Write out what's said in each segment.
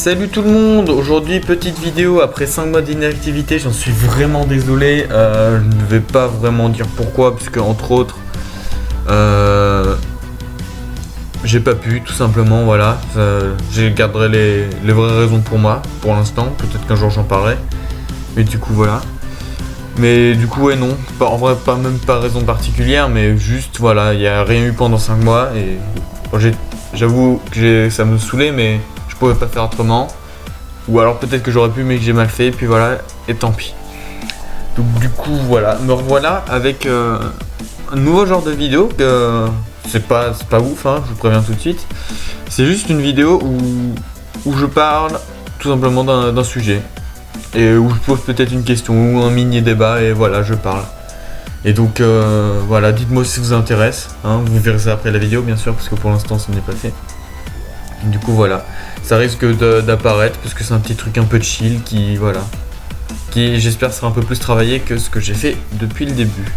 Salut tout le monde, aujourd'hui petite vidéo après 5 mois d'inactivité, j'en suis vraiment désolé, je ne vais pas vraiment dire pourquoi, puisque entre autres, j'ai pas pu tout simplement, voilà, je garderai les vraies raisons pour moi, pour l'instant, peut-être qu'un jour j'en parlerai, mais du coup voilà. Mais du coup ouais non, en vrai même pas raison particulière, mais juste voilà, il n'y a rien eu pendant 5 mois et j'avoue que ça me saoulait, mais je pouvais pas faire autrement. Ou alors peut-être que j'aurais pu mais que j'ai mal fait, et puis voilà, et tant pis. Donc du coup voilà, me revoilà avec un nouveau genre de vidéo que c'est pas ouf, hein, je vous préviens tout de suite. C'est juste une vidéo où je parle tout simplement d'un sujet. Et où je pose peut-être une question ou un mini débat et voilà, je parle. Et donc voilà, dites-moi si ça vous intéresse, hein, vous verrez ça après la vidéo bien sûr, parce que pour l'instant ce n'est pas fait. Du coup voilà, ça risque d'apparaître parce que c'est un petit truc un peu chill qui voilà, qui j'espère sera un peu plus travaillé que ce que j'ai fait depuis le début.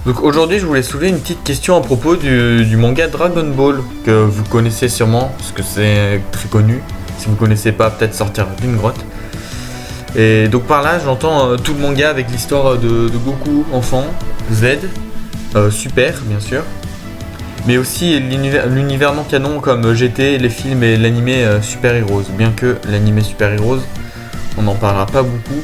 Donc aujourd'hui je voulais soulever une petite question à propos du manga Dragon Ball, que vous connaissez sûrement, parce que c'est très connu. Si vous connaissez pas, peut-être sortir d'une grotte. Et donc par là j'entends tout le manga avec l'histoire de Goku enfant, Z, Super bien sûr, mais aussi l'univers non canon comme GT, les films et l'animé Super Heroes, bien que l'animé Super Heroes on n'en parlera pas beaucoup.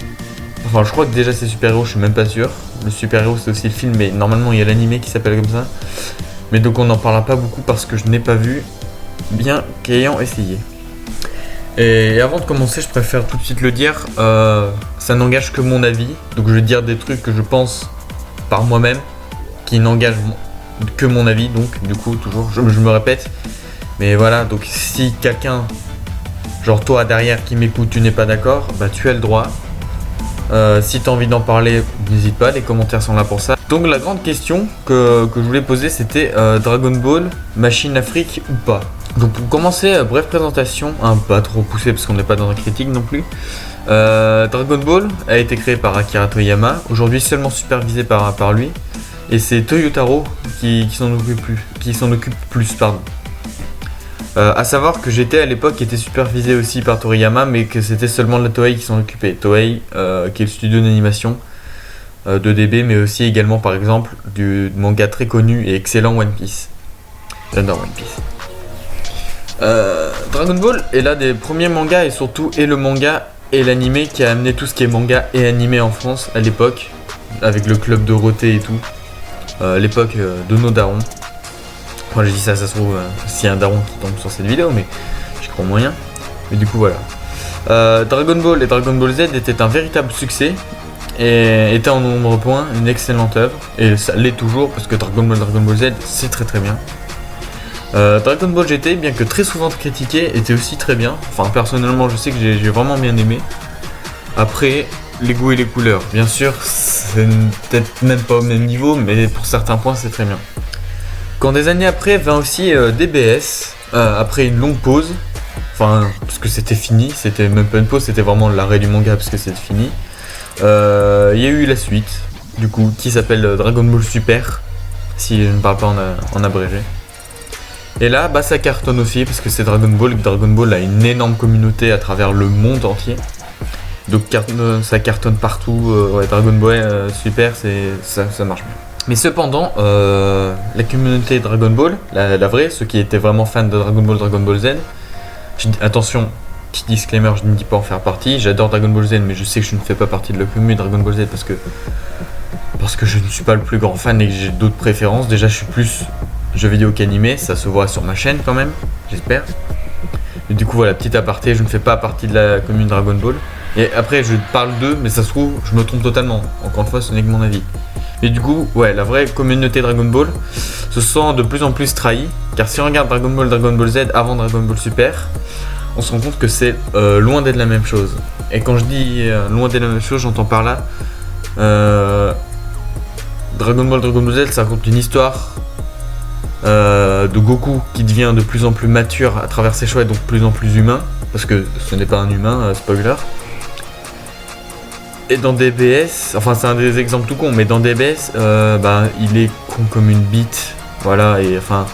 Enfin je crois que déjà c'est Super Heroes, je suis même pas sûr. Le Super Heroes c'est aussi le film, mais normalement il y a l'animé qui s'appelle comme ça. Mais donc on n'en parlera pas beaucoup parce que je n'ai pas vu, bien qu'ayant essayé. Et avant de commencer, je préfère tout de suite le dire, ça n'engage que mon avis, donc je vais dire des trucs que je pense par moi-même, qui n'engagent que mon avis, donc du coup toujours, je me répète, mais voilà, donc si quelqu'un, genre toi derrière qui m'écoute, tu n'es pas d'accord, bah tu as le droit. Si tu as envie d'en parler, n'hésite pas, les commentaires sont là pour ça. Donc la grande question que je voulais poser, c'était Dragon Ball, Machine Afrique ou pas. Donc pour commencer, brève présentation, pas trop poussée parce qu'on n'est pas dans la critique non plus. Dragon Ball a été créé par Akira Toriyama, aujourd'hui seulement supervisé par lui. Et c'est Toyotaro qui s'en occupe plus. Pardon. À savoir que GT à l'époque était supervisé aussi par Toriyama, mais que c'était seulement la Toei qui s'en occupait. Toei, qui est le studio d'animation de DB, mais aussi également par exemple du manga très connu et excellent One Piece. J'adore One Piece. Dragon Ball est l'un des premiers mangas et surtout est le manga et l'animé qui a amené tout ce qui est manga et animé en France à l'époque, avec le club Dorothée et tout, l'époque de nos darons. Enfin j'ai dit ça se trouve s'il y a un daron qui tombe sur cette vidéo, mais je crois moyen. Mais du coup voilà. Dragon Ball et Dragon Ball Z étaient un véritable succès et étaient en nombre de points une excellente œuvre, et ça l'est toujours parce que Dragon Ball Z c'est très très bien. Dragon Ball GT, bien que très souvent critiqué, était aussi très bien. Enfin personnellement je sais que j'ai vraiment bien aimé. Après, les goûts et les couleurs, bien sûr c'est peut-être même pas au même niveau, mais pour certains points c'est très bien. Quand des années après vint aussi DBS, après une longue pause, enfin parce que c'était fini, c'était même pas une pause, c'était vraiment l'arrêt du manga parce que c'était fini. Il y a eu la suite, du coup, qui s'appelle Dragon Ball Super, si je ne parle pas en abrégé. Et là, bah ça cartonne aussi parce que c'est Dragon Ball et que Dragon Ball a une énorme communauté à travers le monde entier. Donc ça cartonne partout. Ouais, Dragon Ball Super, ça marche bien. Mais cependant, la communauté Dragon Ball, la vraie, ceux qui étaient vraiment fans de Dragon Ball Z, attention, petit disclaimer, je ne dis pas en faire partie. J'adore Dragon Ball Z, mais je sais que je ne fais pas partie de la communauté Dragon Ball Z parce que je ne suis pas le plus grand fan et que j'ai d'autres préférences. Déjà, je suis plus jeux vidéo qu'animé, ça se voit sur ma chaîne quand même, j'espère. Et du coup voilà, petit aparté, je ne fais pas partie de la commune Dragon Ball. Et après je parle d'eux, mais ça se trouve, je me trompe totalement. Encore une fois, ce n'est que mon avis. Mais du coup, ouais, la vraie communauté Dragon Ball se sent de plus en plus trahie. Car si on regarde Dragon Ball Z avant Dragon Ball Super, on se rend compte que c'est loin d'être la même chose. Et quand je dis loin d'être la même chose, j'entends par là Dragon Ball Z, ça raconte une histoire de Goku qui devient de plus en plus mature à travers ses choix et donc de plus en plus humain, parce que ce n'est pas un humain, spoiler. Et dans DBS, enfin c'est un des exemples tout con, mais dans DBS, il est con comme une bite, voilà, et enfin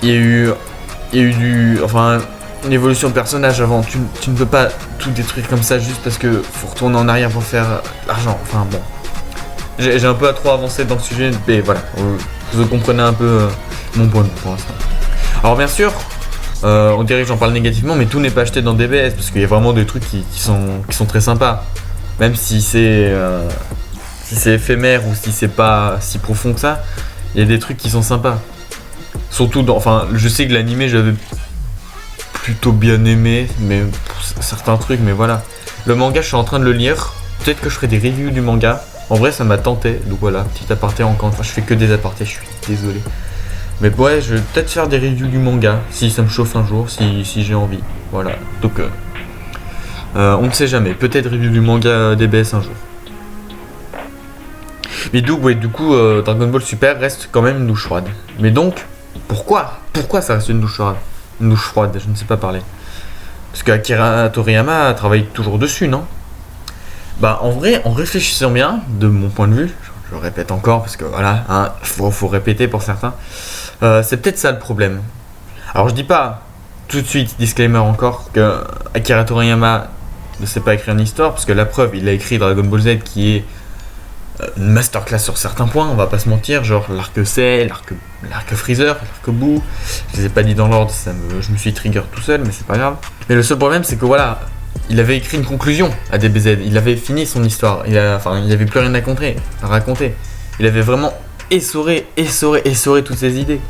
il y a eu du, enfin une évolution de personnage avant. Tu ne peux pas tout détruire comme ça juste parce que faut retourner en arrière pour faire l'argent. Enfin bon. J'ai un peu à trop avancé dans le sujet, mais voilà. Vous comprenez un peu mon point de vue pour l'instant. Alors bien sûr, on dirait que j'en parle négativement, mais tout n'est pas acheté dans DBS parce qu'il y a vraiment des trucs qui sont très sympas. Même si c'est éphémère ou si c'est pas si profond que ça, il y a des trucs qui sont sympas. Surtout enfin, je sais que l'animé j'avais plutôt bien aimé, mais certains trucs, mais voilà. Le manga, je suis en train de le lire. Peut-être que je ferai des reviews du manga. En vrai, ça m'a tenté, donc voilà, petit aparté encore. Enfin, je fais que des apartés, je suis désolé. Mais ouais, je vais peut-être faire des reviews du manga, si ça me chauffe un jour, si j'ai envie. Voilà, donc on ne sait jamais. Peut-être review du manga DBS un jour. Mais donc, ouais, du coup, Dragon Ball Super reste quand même une douche froide. Mais donc, pourquoi ça reste une douche froide? Une douche froide, je ne sais pas parler. Parce qu'Akira Toriyama a travaillé toujours dessus, non? Bah en vrai, en réfléchissant bien, de mon point de vue, je le répète encore parce que voilà, hein, faut répéter pour certains, c'est peut-être ça le problème. Alors je dis pas tout de suite, disclaimer encore, que Akira Toriyama ne sait pas écrire une histoire, parce que la preuve, il a écrit Dragon Ball Z qui est une masterclass sur certains points, on va pas se mentir, genre l'arc Cell, l'arc Freezer, l'arc Boo. Je les ai pas dit dans l'ordre, je me suis trigger tout seul, mais c'est pas grave. Mais le seul problème, c'est que voilà, il avait écrit une conclusion à DBZ, il avait fini son histoire, il avait plus rien à raconter. Il avait vraiment essoré toutes ses idées.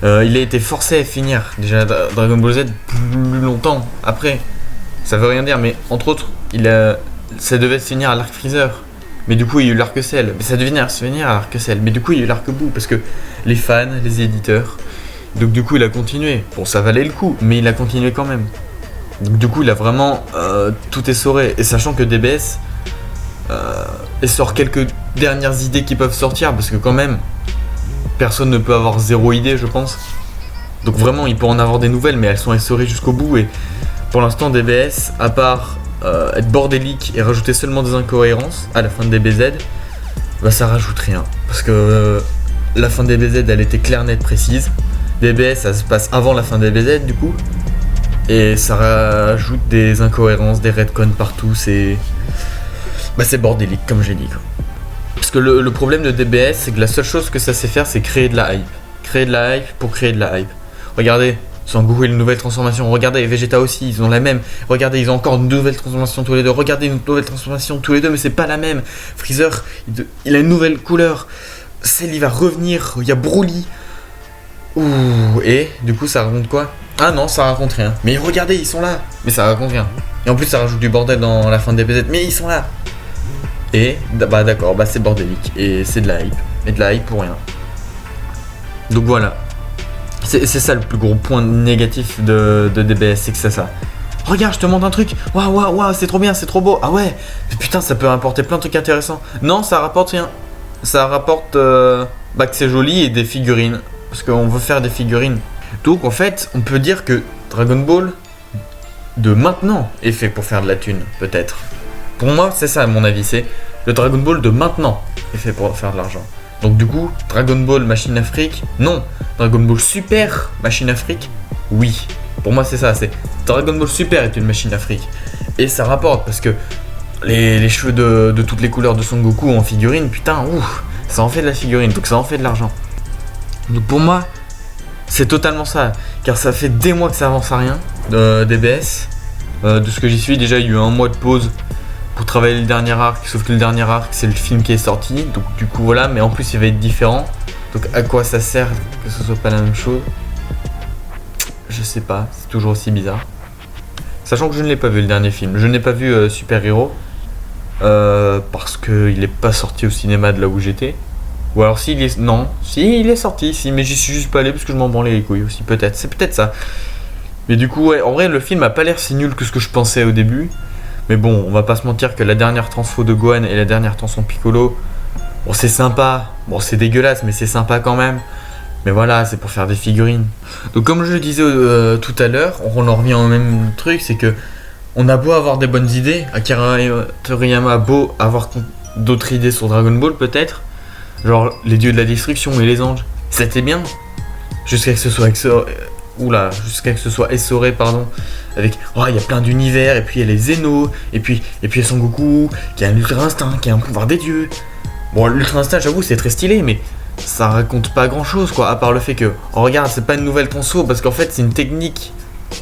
Il a été forcé à finir déjà Dragon Ball Z plus longtemps après. Ça veut rien dire, mais entre autres, ça devait se finir à l'arc Freezer. Mais du coup, il y a eu l'arc Cell. Mais ça devait se finir à l'arc Cell. Mais du coup, il y a eu l'arc Boo parce que les fans, les éditeurs. Donc du coup, il a continué. Bon, ça valait le coup, mais il a continué quand même. Donc du coup, il a vraiment tout essoré. Et sachant que DBS essore quelques dernières idées qui peuvent sortir, parce que quand même, personne ne peut avoir zéro idée, je pense. Donc vraiment, il peut en avoir des nouvelles, mais elles sont essorées jusqu'au bout. Et pour l'instant, DBS, à part être bordélique et rajouter seulement des incohérences à la fin de DBZ, bah ça rajoute rien. Parce que la fin de DBZ, elle était claire, nette, précise. DBS, ça se passe avant la fin de DBZ, du coup. Et ça rajoute des incohérences, des retcons partout, c'est bordélique comme j'ai dit quoi. Parce que le problème de DBS, c'est que la seule chose que ça sait faire, c'est créer de la hype. Créer de la hype pour créer de la hype. Regardez, Sangoku et une nouvelle transformation, regardez, Vegeta aussi, ils ont la même. Regardez, ils ont encore une nouvelle transformation tous les deux. Regardez, une nouvelle transformation tous les deux, mais c'est pas la même. Freezer, il a une nouvelle couleur. Cell, il va revenir, il y a Broly. Ouh, et du coup ça raconte quoi? Ah non, ça raconte rien. Mais regardez, ils sont là. Mais ça raconte rien. Et en plus ça rajoute du bordel dans la fin de DBZ. Mais ils sont là. Et bah d'accord, bah c'est bordélique. Et c'est de la hype. Et de la hype pour rien. Donc voilà. C'est ça le plus gros point négatif de DBS, c'est que c'est ça. Regarde, je te montre un truc. Waouh, c'est trop bien, c'est trop beau. Ah ouais. Mais putain, ça peut apporter plein de trucs intéressants. Non, ça rapporte rien. Ça rapporte bah que c'est joli et des figurines. Parce qu'on veut faire des figurines. Donc en fait, on peut dire que Dragon Ball de maintenant est fait pour faire de la thune, peut-être. Pour moi, c'est ça à mon avis, c'est le Dragon Ball de maintenant est fait pour faire de l'argent. Donc du coup, Dragon Ball Machine Afrique, non. Dragon Ball Super Machine Afrique, oui. Pour moi, c'est ça, c'est Dragon Ball Super est une machine Afrique. Et ça rapporte parce que les cheveux de toutes les couleurs de Son Goku en figurine, putain, ouf, ça en fait de la figurine, donc ça en fait de l'argent. Donc pour moi, c'est totalement ça, car ça fait des mois que ça avance à rien, DBS. De ce que j'y suis, déjà il y a eu un mois de pause pour travailler le dernier arc, sauf que le dernier arc c'est le film qui est sorti, donc du coup voilà, mais en plus il va être différent. Donc à quoi ça sert que ce soit pas la même chose? Je sais pas, c'est toujours aussi bizarre. Sachant que je ne l'ai pas vu le dernier film, je n'ai pas vu Super Hero, parce qu'il est pas sorti au cinéma de là où j'étais. Ou alors s'il est... Non, si il est sorti, si, mais j'y suis juste pas allé parce que je m'en branlais les couilles aussi, peut-être. C'est peut-être ça. Mais du coup, ouais, en vrai, le film a pas l'air si nul que ce que je pensais au début. Mais bon, on va pas se mentir que la dernière transfo de Gohan et la dernière transfo Piccolo, bon, c'est sympa. Bon, c'est dégueulasse, mais c'est sympa quand même. Mais voilà, c'est pour faire des figurines. Donc comme je le disais tout à l'heure, on en revient au même truc, c'est que on a beau avoir des bonnes idées, Akira Toriyama a beau avoir d'autres idées sur Dragon Ball peut-être, genre les dieux de la destruction et les anges, c'était bien, jusqu'à ce que ce soit oula, jusqu'à que ce soit essoré, pardon, avec, oh, il y a plein d'univers, et puis il y a les Zeno, et puis il y a Son Goku, qui a un ultra instinct, qui a un pouvoir des dieux. Bon, l'ultra instinct, j'avoue, c'est très stylé, mais ça raconte pas grand chose, quoi, à part le fait que, oh, regarde, c'est pas une nouvelle transfo, parce qu'en fait, c'est une technique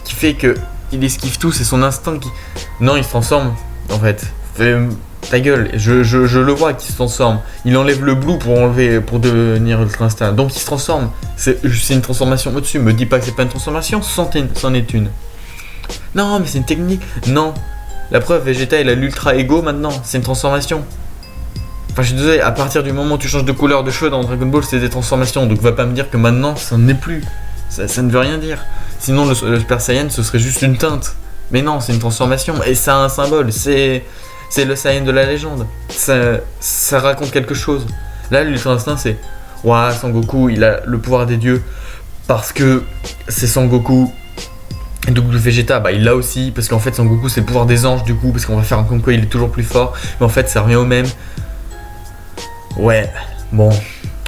qui fait que il esquive tout, c'est son instinct qui. Non, il se transforme, en fait. Ta gueule, je le vois qu'il se transforme. Il enlève le blue pour devenir ultra instinct. Donc il se transforme. C'est une transformation au-dessus. Me dis pas que c'est pas une transformation, c'en est une. Non, mais c'est une technique. Non. La preuve, Vegeta, il a l'ultra ego maintenant. C'est une transformation. Enfin, je suis désolé, à partir du moment où tu changes de couleur de cheveux dans Dragon Ball, c'est des transformations. Donc va pas me dire que maintenant, ça n'est plus. Ça ne veut rien dire. Sinon, le Super Saiyan, ce serait juste une teinte. Mais non, c'est une transformation. Et ça a un symbole. C'est le Saiyan de la légende. Ça raconte quelque chose. Là, l'Ultra Instinct, c'est... Ouah, Sangoku, il a le pouvoir des dieux. Parce que c'est Sangoku. Et donc le Vegeta, bah, il l'a aussi. Parce qu'en fait, Sangoku, c'est le pouvoir des anges, du coup. Parce qu'on va faire comme quoi il est toujours plus fort. Mais en fait, ça revient au même. Ouais, bon.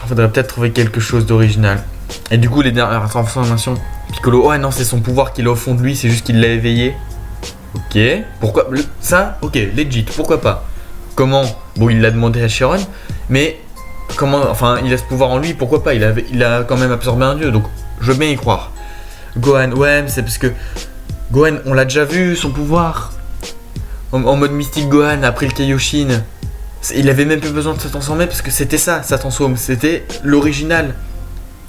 Il faudrait peut-être trouver quelque chose d'original. Et du coup, les dernières transformations... Piccolo, ouais, non, c'est son pouvoir qu'il a au fond de lui. C'est juste qu'il l'a éveillé. Ok, pourquoi ça? Ok, legit, pourquoi pas? Comment? Bon, il l'a demandé à Sharon, mais comment? Enfin, il a ce pouvoir en lui, pourquoi pas? Il a quand même absorbé un dieu, donc je veux bien y croire. Gohan, ouais, mais c'est parce que Gohan, on l'a déjà vu, son pouvoir en mode mystique Gohan après le Kaioshin. Il avait même plus besoin de se transformer parce que c'était ça, sa transforme, c'était l'original.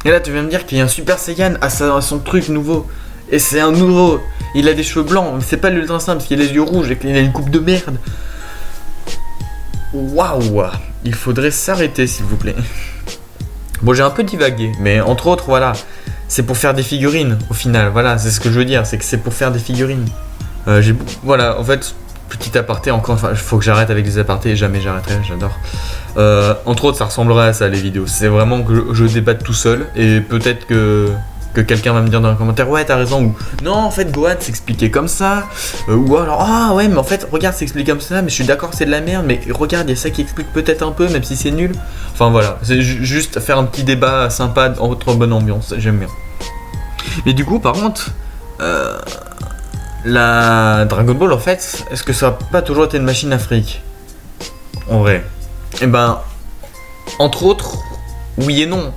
Et là, tu viens me dire qu'il y a un Super Saiyan à son truc nouveau. Et c'est un nouveau. Il a des cheveux blancs, mais c'est pas l'ultra instinct parce qu'il a les yeux rouges et qu'il a une coupe de merde. Waouh. Il faudrait s'arrêter, s'il vous plaît. Bon, j'ai un peu divagué, mais entre autres, voilà. C'est pour faire des figurines, au final. Voilà, c'est ce que je veux dire, c'est que c'est pour faire des figurines. Voilà, en fait, petit aparté, encore, enfin, il faut que j'arrête avec les apartés, jamais j'arrêterai, j'adore. Entre autres, ça ressemblerait à ça, les vidéos. C'est vraiment que je débatte tout seul, et peut-être que quelqu'un va me dire dans un commentaire, ouais, t'as raison, ou non, en fait, Gohan s'expliquait comme ça, ou alors, ah ouais, mais en fait, regarde, s'explique comme ça, mais je suis d'accord, c'est de la merde, mais regarde, il y a ça qui explique peut-être un peu, même si c'est nul. Enfin voilà, c'est juste faire un petit débat sympa, entre bonne ambiance, j'aime bien. Mais du coup, par contre, la Dragon Ball, en fait, est-ce que ça n'a pas toujours été une machine à fric? En vrai. Eh ben, entre autres, oui et non.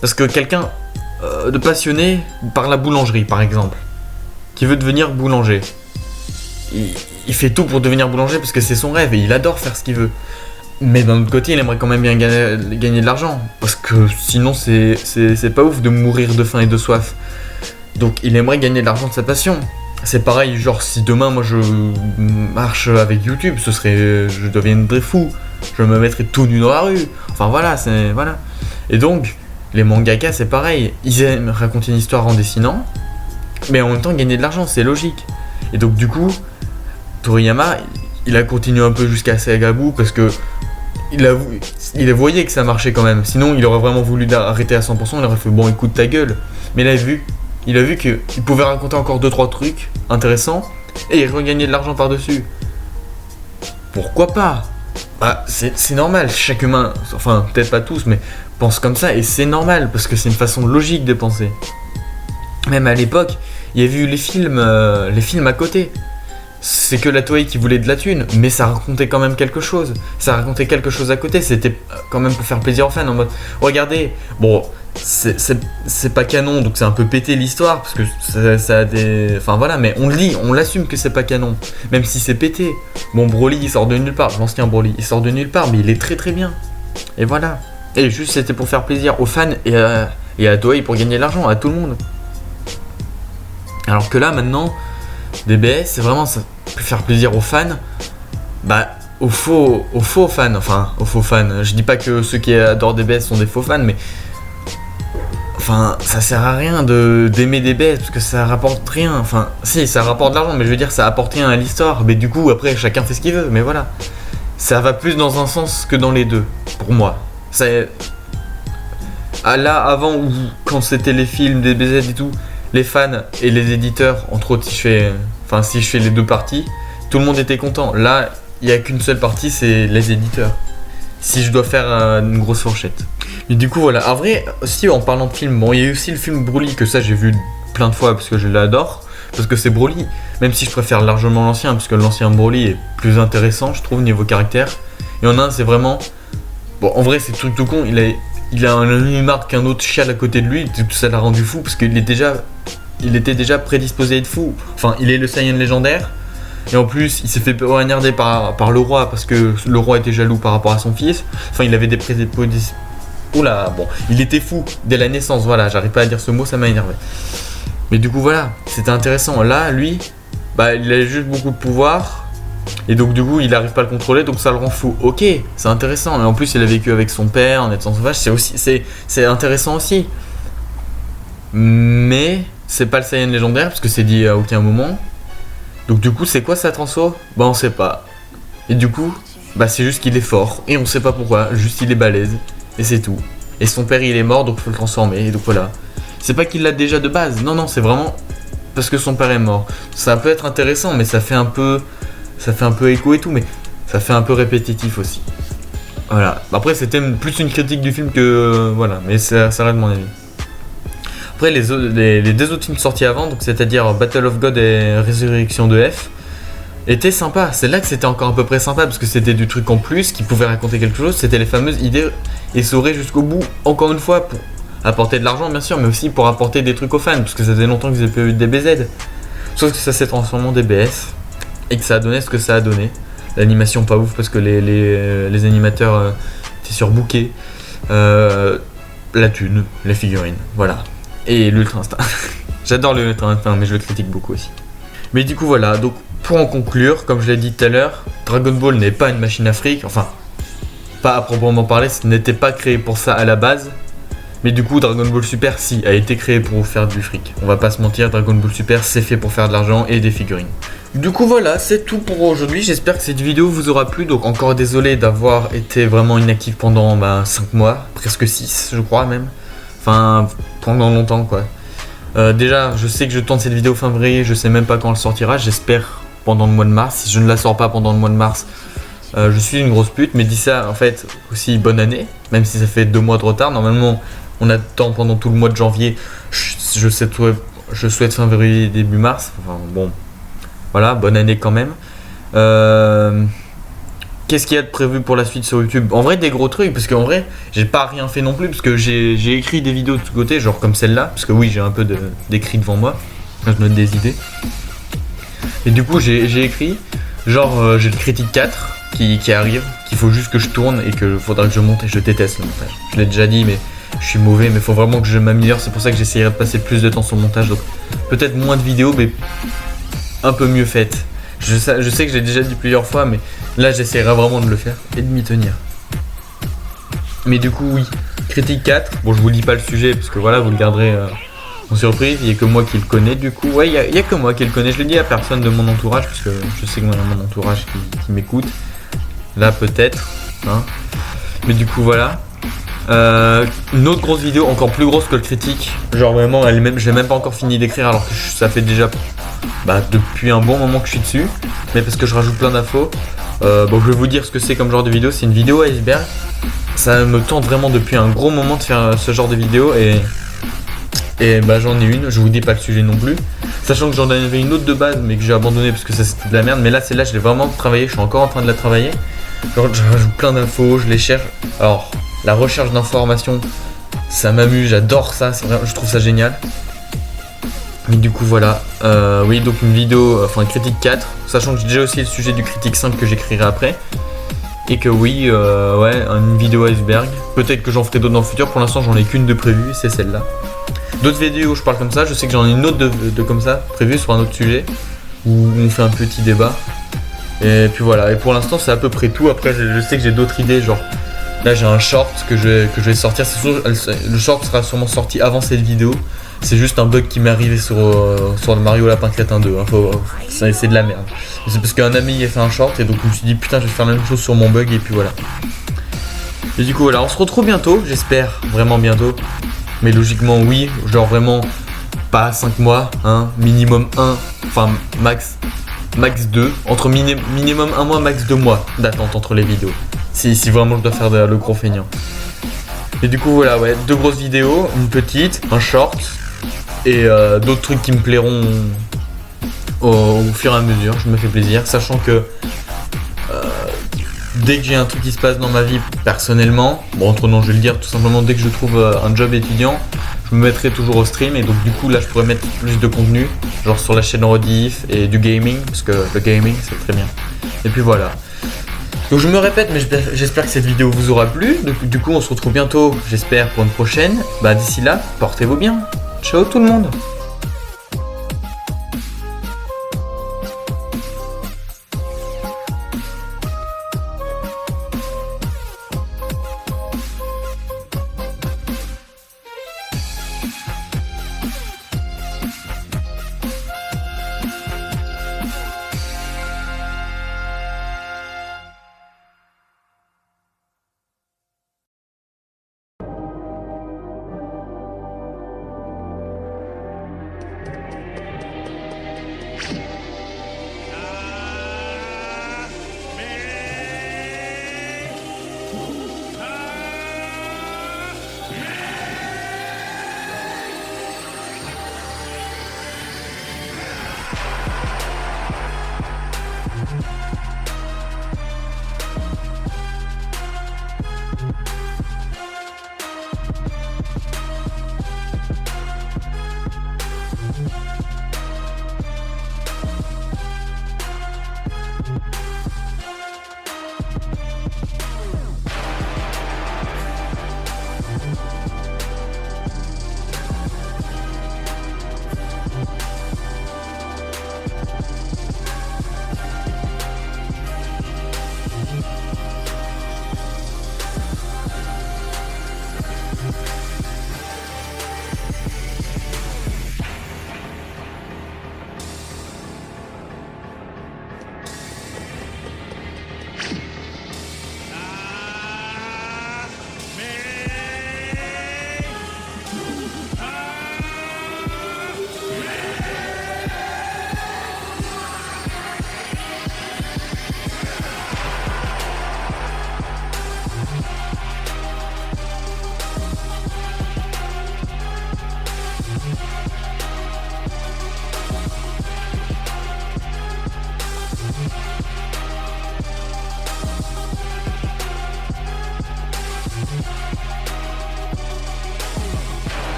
Parce que quelqu'un de passionné par la boulangerie, par exemple, qui veut devenir boulanger, il fait tout pour devenir boulanger parce que c'est son rêve et il adore faire ce qu'il veut. Mais d'un autre côté, il aimerait quand même bien gagner de l'argent. Parce que sinon, c'est pas ouf de mourir de faim et de soif. Donc, il aimerait gagner de l'argent de sa passion. C'est pareil, genre, si demain, moi, je marche avec YouTube, je deviendrais fou. Je me mettrais tout nu dans la rue. Enfin, voilà, voilà. Et donc, les mangakas, c'est pareil. Ils aiment raconter une histoire en dessinant, mais en même temps, gagner de l'argent, c'est logique. Et donc, du coup, Toriyama, il a continué un peu jusqu'à Sagabu parce que il a voyé que ça marchait quand même. Sinon, il aurait vraiment voulu arrêter à 100%. Il aurait fait bon, écoute ta gueule. Mais il a vu qu'il pouvait raconter encore 2-3 trucs intéressants et il regagnait de l'argent par-dessus. Pourquoi pas? Bah, c'est normal. Chaque humain, enfin, peut-être pas tous, mais pense comme ça et c'est normal parce que c'est une façon logique de penser. Même à l'époque, il y a eu les films à côté. C'est que la Toei qui voulait de la thune, mais ça racontait quand même quelque chose. Ça racontait quelque chose à côté, c'était quand même pour faire plaisir aux fans en mode regardez, bon, c'est pas canon donc c'est un peu pété l'histoire parce que ça a des. Enfin voilà, mais on le dit, on l'assume que c'est pas canon, même si c'est pété. Bon, Broly il sort de nulle part, l'ancien Broly il sort de nulle part, mais il est très très bien. Et voilà. Et juste c'était pour faire plaisir aux fans et à Toei pour gagner de l'argent, à tout le monde. Alors que là maintenant. DBS, c'est vraiment ça peut faire plaisir aux fans, bah aux faux fans, enfin aux faux fans. Je dis pas que ceux qui adorent DBS sont des faux fans, mais enfin ça sert à rien d'aimer DBS parce que ça rapporte rien. Enfin si, ça rapporte de l'argent, mais je veux dire ça apporte rien à l'histoire. Mais du coup après chacun fait ce qu'il veut, mais voilà. Ça va plus dans un sens que dans les deux, pour moi. Là avant ou quand c'était les films DBZ et tout. Les fans et les éditeurs, entre autres, si je fais les deux parties, tout le monde était content. Là, il n'y a qu'une seule partie, c'est les éditeurs. Si je dois faire une grosse fourchette. Mais du coup, voilà. En vrai, aussi en parlant de films, bon, il y a eu aussi le film Broly, que ça j'ai vu plein de fois parce que je l'adore, parce que c'est Broly. Même si je préfère largement l'ancien, parce que l'ancien Broly est plus intéressant, je trouve, niveau caractère. Et en un, c'est vraiment... Bon, en vrai, c'est truc tout con, il a un Unimart qu'un autre chial à côté de lui, tout ça l'a rendu fou, parce qu'il était déjà prédisposé à être fou. Enfin, il est le Saiyan légendaire, et en plus, il s'est fait poignarder par le roi, parce que le roi était jaloux par rapport à son fils. Enfin, il avait des prédispositions... Oula, bon, il était fou dès la naissance, voilà, j'arrive pas à dire ce mot, ça m'a énervé. Mais du coup, voilà, c'était intéressant. Là, lui, bah, il a juste beaucoup de pouvoir, et donc du coup, il arrive pas à le contrôler, donc ça le rend fou. Ok, c'est intéressant, et en plus, il a vécu avec son père en étant sauvage, c'est intéressant aussi. Mais c'est pas le Saiyan légendaire, parce que c'est dit à aucun moment. Donc du coup, c'est quoi sa transfo? Bah, on sait pas. Et du coup, bah, c'est juste qu'il est fort, et on sait pas pourquoi, juste il est balèze. Et c'est tout. Et son père il est mort donc il faut le transformer. Et donc voilà. C'est pas qu'il l'a déjà de base. Non, c'est vraiment parce que son père est mort. Ça peut être intéressant mais ça fait un peu écho et tout. Mais ça fait un peu répétitif aussi. Voilà. Après c'était plus une critique du film que... voilà. Mais ça reste mon avis. Après les deux autres films sortis avant, donc c'est-à-dire Battle of God et Résurrection de F, était sympa. C'est là que c'était encore à peu près sympa parce que c'était du truc en plus qui pouvait raconter quelque chose. C'était les fameuses idées essorées jusqu'au bout. Encore une fois, pour apporter de l'argent bien sûr, mais aussi pour apporter des trucs aux fans parce que ça faisait longtemps qu'ils n'avaient pas eu de DBZ. Sauf que ça s'est transformé en DBS et que ça a donné ce que ça a donné. L'animation pas ouf parce que les animateurs étaient surbookés. La thune, les figurines, voilà. Et l'Ultra Instinct. J'adore le Ultra Instinct mais je le critique beaucoup aussi. Mais du coup voilà, donc pour en conclure, comme je l'ai dit tout à l'heure, Dragon Ball n'est pas une machine à fric, enfin, pas à proprement parler, ce n'était pas créé pour ça à la base, mais du coup Dragon Ball Super, si, a été créé pour faire du fric. On va pas se mentir, Dragon Ball Super, c'est fait pour faire de l'argent et des figurines. Du coup voilà, c'est tout pour aujourd'hui, j'espère que cette vidéo vous aura plu, donc encore désolé d'avoir été vraiment inactif pendant 5 mois, presque 6 je crois même, enfin, pendant longtemps quoi. Déjà, je sais que je tourne cette vidéo fin février, je sais même pas quand elle sortira, j'espère pendant le mois de mars. Si je ne la sors pas pendant le mois de mars, je suis une grosse pute, mais dis ça en fait aussi bonne année, même si ça fait 2 mois de retard. Normalement, on attend pendant tout le mois de janvier, je souhaite fin février, début mars, enfin bon, voilà, bonne année quand même. Qu'est-ce qu'il y a de prévu pour la suite sur YouTube? En vrai, des gros trucs, parce qu'en vrai, j'ai pas rien fait non plus, parce que j'ai écrit des vidéos de ce côté, genre comme celle-là, parce que oui, j'ai un peu d'écrit devant moi, quand je note des idées. Et du coup, j'ai écrit, genre, j'ai le critique 4 qui arrive, qu'il faut juste que je tourne et que faudra que je monte et je déteste le montage. Je l'ai déjà dit, mais je suis mauvais, mais faut vraiment que je m'améliore, c'est pour ça que j'essayerai de passer plus de temps sur le montage, donc peut-être moins de vidéos, mais un peu mieux faites. Je sais que j'ai déjà dit plusieurs fois, mais là j'essaierai vraiment de le faire et de m'y tenir. Mais du coup oui, critique 4, bon je vous lis pas le sujet parce que voilà vous le garderez en surprise, il n'y a que moi qui le connais du coup, ouais il y a que moi qui le connais, je le dis à personne de mon entourage parce que je sais que mon entourage qui m'écoute, là peut-être, hein. Mais du coup voilà. Une autre grosse vidéo, encore plus grosse que le critique, genre vraiment j'ai même pas encore fini d'écrire alors que ça fait déjà depuis un bon moment que je suis dessus, mais parce que je rajoute plein d'infos. Bon, je vais vous dire ce que c'est comme genre de vidéo, c'est une vidéo iceberg, ça me tente vraiment depuis un gros moment de faire ce genre de vidéo et j'en ai une, je vous dis pas le sujet non plus, sachant que j'en avais une autre de base mais que j'ai abandonné parce que ça c'était de la merde, mais là celle-là je l'ai vraiment travaillé, je suis encore en train de la travailler, genre je rajoute plein d'infos, je les cherche, alors la recherche d'informations ça m'amuse, j'adore ça, je trouve ça génial. Mais du coup voilà, oui donc une vidéo, enfin critique 4, sachant que j'ai déjà aussi le sujet du critique 5 que j'écrirai après. Et que oui, ouais, une vidéo iceberg, peut-être que j'en ferai d'autres dans le futur, pour l'instant j'en ai qu'une de prévue, c'est celle-là. D'autres vidéos où je parle comme ça, je sais que j'en ai une autre de comme ça, prévue sur un autre sujet, où on fait un petit débat. Et puis voilà, et pour l'instant c'est à peu près tout, après je sais que j'ai d'autres idées, genre là j'ai un short que je vais sortir, le short sera sûrement sorti avant cette vidéo. C'est juste un bug qui m'est arrivé sur le Mario Lapin Crétin 2, hein. C'est de la merde. C'est parce qu'un ami a fait un short et donc je me suis dit putain je vais faire la même chose sur mon bug et puis voilà. Et du coup voilà, on se retrouve bientôt, j'espère, vraiment bientôt. Mais logiquement oui, genre vraiment pas 5 mois, hein, minimum 1, enfin max 2, entre minimum 1 mois, max 2 mois d'attente entre les vidéos. Si vraiment je dois faire le gros feignant. Et du coup voilà, ouais, 2 grosses vidéos, une petite, un short. Et d'autres trucs qui me plairont au fur et à mesure. Je me fais plaisir, sachant que dès que j'ai un truc qui se passe dans ma vie personnellement, bon entre nous je vais le dire tout simplement, dès que je trouve un job étudiant, je me mettrai toujours au stream et donc du coup là je pourrais mettre plus de contenu, genre sur la chaîne Rediff et du gaming, parce que le gaming c'est très bien. Et puis voilà. Donc je me répète, mais j'espère que cette vidéo vous aura plu. Donc, du coup on se retrouve bientôt, j'espère, pour une prochaine. D'ici là, portez-vous bien. Ciao tout le monde.